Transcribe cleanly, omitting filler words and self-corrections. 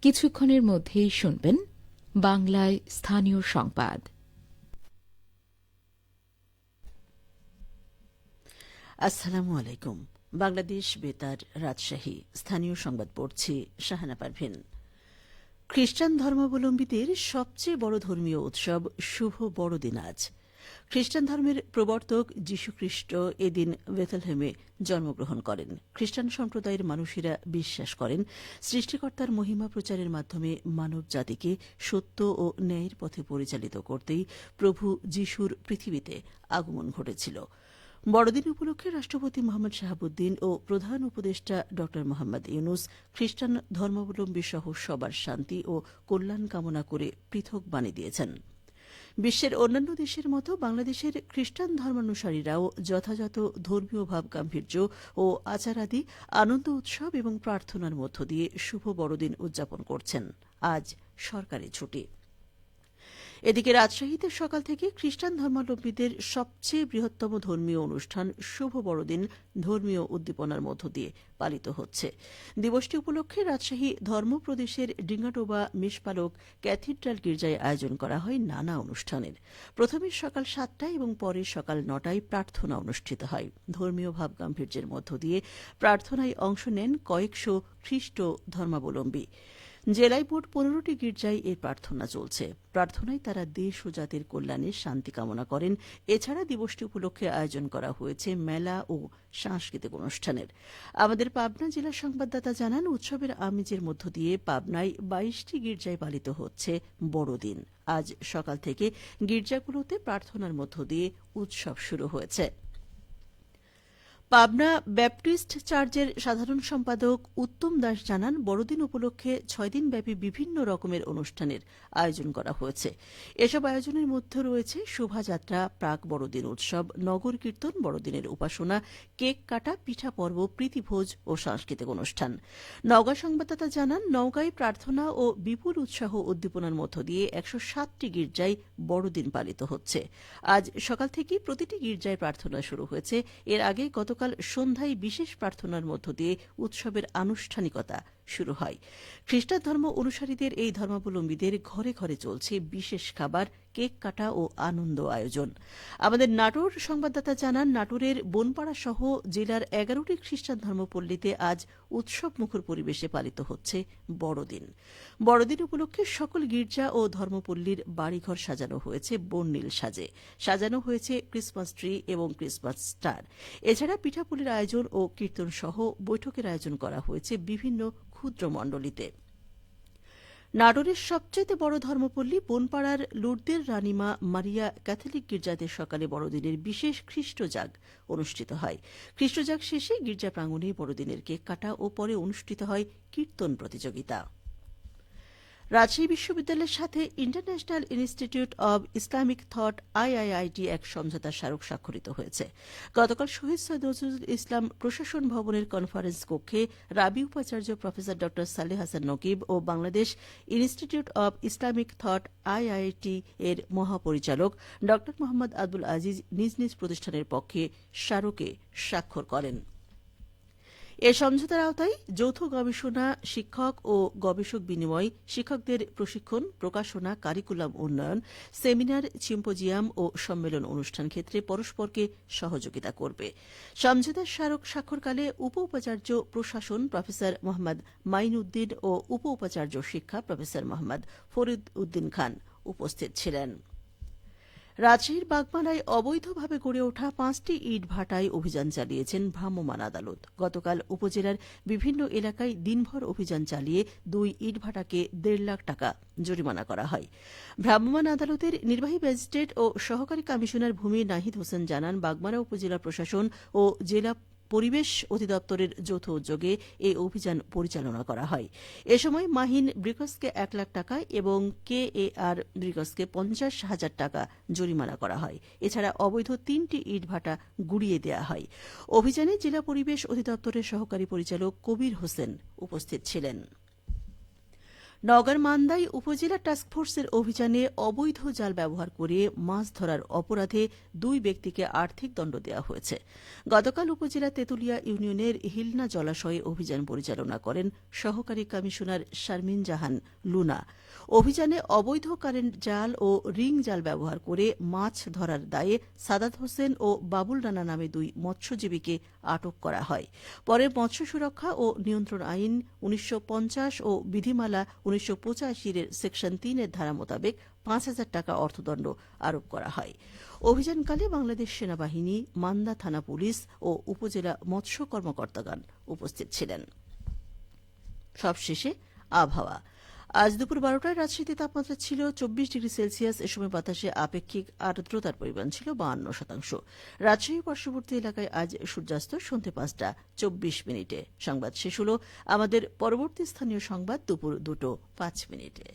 কিছুক্ষণের মধ্যেই শুনবেন বাংলায় স্থানীয় সংবাদ। আসসালামু আলাইকুম। বাংলাদেশ বেতার রাজশাহী স্থানীয় সংবাদ পড়ছি শাহানা পারভিন। খ্রিস্টান ধর্মাবলম্বীদের সবচেয়ে বড় ধর্মীয় উৎসব শুভ বড়দিন আজ। খ্রিস্টান ধর্মের প্রবর্তক যীশুখ্রিস্ট এদিন বেথলেহেমে জন্মগ্রহণ করেন। খ্রিস্টান সম্প্রদায়ের মানুষেরা বিশ্বাস করেন সৃষ্টিকর্তার মহিমা প্রচারের মাধ্যমে মানব জাতিকে সত্য ও ন্যায়ের পথে পরিচালিত করতেই প্রভু যীশুর পৃথিবীতে আগমন ঘটেছিল। বড়দিন উপলক্ষে রাষ্ট্রপতি মোহাম্মদ শাহাবুদ্দিন ও প্রধান উপদেষ্টা ড মোহাম্মদ ইউনুস খ্রিস্টান ধর্মাবলম্বী সহ সবার শান্তি ও কল্যাণ কামনা করে পৃথক বাণী দিয়েছেন। বিশ্বের অন্যান্য দেশের মতো বাংলাদেশের খ্রিস্টান ধর্মানুসারীরাও যথাযথ ধর্মীয় ভাব গাম্ভীর্য ও আচারাদি আনন্দ উৎসব এবং প্রার্থনার মধ্য দিয়ে শুভ বড়দিন উদযাপন করছেন। আজ সরকারি ছুটি। এদিকে রাজশাহীতে সকাল থেকে খ্রিস্টান ধর্মাবলম্বীদের সবচেয়ে বৃহত্তম ধর্মীয় অনুষ্ঠান শুভ বড়দিন ধর্মীয় উদ্দীপনার মধ্য দিয়ে পালিত হচ্ছে। দিবসটি উপলক্ষে রাজশাহী ধর্মপ্রদেশের ডিঙ্গাটোবা মেষপালক ক্যাথিড্রাল গির্জায় আয়োজন করা হয় নানা অনুষ্ঠানের। প্রথমে সকাল 7টায় এবং পরে সকাল 9টায় প্রার্থনা অনুষ্ঠিত হয়। ধর্মীয় ভাব গাম্ভীর্যের মধ্য দিয়ে প্রার্থনায় অংশ নেন কয়েকশো খ্রিস্ট ধর্মাবলম্বী। জেলায় মোট 15টি গির্জায় এই প্রার্থনা চলছে। প্রার্থনায় তারা দেশ ও জাতির কল্যাণে শান্তি কামনা করেন। এছাড়া দিবসটি উপলক্ষে আয়োজন করা হয়েছে মেলা ও সাংস্কৃতিক অনুষ্ঠানের। আমাদের পাবনা জেলা সংবাদদাতা জানান, উৎসবের আমেজের মধ্য দিয়ে পাবনায় 22টি গির্জায় পালিত হচ্ছে বড়দিন। আজ সকাল থেকে গির্জাগুলোতে প্রার্থনার মধ্য দিয়ে উৎসব শুরু হয়েছে। পাবনা ব্যাপটিস্ট চার্চের সাধারণ সম্পাদক উত্তম দাস জানান, বড়দিন উপলক্ষে 6 দিনব্যাপী বিভিন্ন রকমের অনুষ্ঠানের আয়োজন করা হয়েছে। এসব আয়োজনের মধ্যে রয়েছে শোভাযাত্রা, প্রাক বড়দিন উৎসব, নগর কীর্তন, বড়দিনের উপাসনা, কেক কাটা, পিঠা পর্ব, প্রীতিভোজ ও সাংস্কৃতিক অনুষ্ঠান। নওগাঁ সংবাদদাতা জানান, নওগাঁয় প্রার্থনা ও বিপুল উৎসাহ উদ্দীপনার মধ্য দিয়ে 107টি গির্জায় বড়দিন পালিত হচ্ছে। আজ সকাল থেকেই প্রতিটি গির্জায় প্রার্থনা শুরু হয়েছে। এর আগে গতকাল সন্ধ্যায় বিশেষ প্রার্থনার মধ্য দিয়ে উৎসবের আনুষ্ঠানিকতা শুরু হয়। খ্রিস্টান ধর্ম অনুসারীদের এই ধর্মাবলম্বীদের ঘরে ঘরে চলছে বিশেষ খাবার, কেক কাটা ও আনন্দ আয়োজন। আমাদের নাটোর সংবাদদাতা জানান, নাটোরের বনপাড়া সহ জেলার 11টি খ্রিস্টান ধর্মপল্লীতে আজ উৎসব মুখর পরিবেশে পালিত হচ্ছে বড়দিন। বড়দিন উপলক্ষে সকল গির্জা ও ধর্মপল্লীর বাড়িঘর সাজানো হয়েছে বর্ণিল সাজে। সাজানো হয়েছে ক্রিসমাস ট্রি এবং ক্রিসমাস স্টার। এছাড়া পিঠাপুলির আয়োজন ও কীর্তন সহ বৈঠকের আয়োজন করা হয়েছে বিভিন্ন ক্ষুদ্র মণ্ডলীতে। নাটোরের সবচেয়ে বড় ধর্মপল্লী বনপাড়ার লুর্দের রানীমা মারিয়া ক্যাথলিক গির্জাতে সকালে বড়দিনের বিশেষ খ্রিস্টজাগ অনুষ্ঠিত হয়। খ্রিস্টজাগ শেষে গির্জা প্রাঙ্গণে বড়দিনের কেক কাটা ও পরে অনুষ্ঠিত হয় কীর্তন প্রতিযোগিতা। রাজশাহী বিশ্ববিদ্যালয়ের সাথে international institute of Islamic thought IIIT এক সমঝোতা স্মারক স্বাক্ষরিত হয়েছে। গতকাল শহীদ সৈয়দ নজরুল ইসলাম প্রশাসন ভবনের কনফারেন্স কক্ষে রাবি উপাচার্য প্রফেসর ড সালেহ হাসান নকিব ও Bangladesh institute of Islamic thought IIT এর মহাপরিচালক ড মোহাম্মদ আব্দুল আজিজ নিজ নিজ প্রতিষ্ঠানের পক্ষে স্মারকে স্বাক্ষর করেন। এ সমঝোতার আওতায় যৌথ গবেষণা, শিক্ষক ও গবেষক বিনিময়, শিক্ষকদের প্রশিক্ষণ, প্রকাশনা, কারিকুলাম উন্নয়ন, সেমিনার, সিম্পোজিয়াম ও সম্মেলন অনুষ্ঠান ক্ষেত্রে পরস্পরকে সহযোগিতা করবে। সমঝোতার স্মারক স্বাক্ষরকালে উপ উপাচার্য প্রশাসন প্রফেসর মোহাম্মদ মাইনউদ্দিন ও উপ উপাচার্য শিক্ষা প্রফেসর মোহাম্মদ ফরিদ উদ্দিন খান উপস্থিত ছিলেন। রাজশাহীর বাগমারায় অবৈধভাবে গড়ে ওঠা 5টি ইটভাটায় অভিযান চালিয়েছেন ভ্রাম্যমাণ আদালত। গতকাল উপজেলার বিভিন্ন এলাকায় দিনভর অভিযান চালিয়ে 2 ইটভাটাকে 1.5 লাখ টাকা জরিমানা করা হয়। ভ্রাম্যমাণ আদালতের নির্বাহী ম্যাজিস্ট্রেট ও সহকারী কমিশনার ভূমি নাহিদ হোসেন জানান, বাগমারা উপজেলা প্রশাসন ও জেলা পরিবেশ অধিদপ্তরের যৌথ উদ্যোগে এই অভিযান পরিচালনা করা হয়। এ সময় মাহিন ব্রিকসকে 1 লাখ টাকা এবং KAR ব্রিকসকে 50,000 টাকা জরিমানা করা হয়। এছাড়া অবৈধ 3টি ইটভাটা গুড়িয়ে দেওয়া হয়। অভিযানে জেলা পরিবেশ অধিদপ্তরের সহকারী পরিচালক কবির হোসেন উপস্থিত ছিলেন। নওগাঁর মান্দাই উপজেলা টাস্কফোর্সের অভিযানে অবৈধ জাল ব্যবহার করে মাছ ধরার অপরাধে 2 ব্যক্তিকে আর্থিক দণ্ড দেওয়া হয়েছে। গতকাল উপজেলা তেঁতুলিয়া ইউনিয়নের হিলনা জলাশয়ে অভিযান পরিচালনা করেন সহকারী কমিশনার শারমিন জাহান লুনা। অভিযানে অবৈধ কারেন্ট জাল ও রিং জাল ব্যবহার করে মাছ ধরার দায়ে সাদাত হোসেন ও বাবুল রানা নামে 2 মৎস্যজীবীকে আটক করা হয়। পরে মৎস্য সুরক্ষা ও নিয়ন্ত্রণ আইন 1950 ও বিধিমালা 1985 এর সেকশন 3 এর ধারা মোতাবেক 5,000 টাকা অর্থদণ্ড আরোপ করা হয়। অভিযানকালে বাংলাদেশ সেনাবাহিনী, মান্দা থানা পুলিশ ও উপজেলা মৎস্য কর্মকর্তাগণ উপস্থিত ছিলেন। সবশেষে আবহাওয়া। আজ দুপুর 12টায় রাজশাহীতে তাপমাত্রা ছিল 24 ডিগ্রি সেলসিয়াস। এ সময় বাতাসে আপেক্ষিক আর্দ্রতার পরিমাণ ছিল 52%। রাজশাহী পার্শ্ববর্তী এলাকায় আজ সূর্যাস্ত সন্ধ্যে 5:24। সংবাদ শেষ হল। আমাদের পরবর্তী স্থানীয় সংবাদ দুপুর 2:05।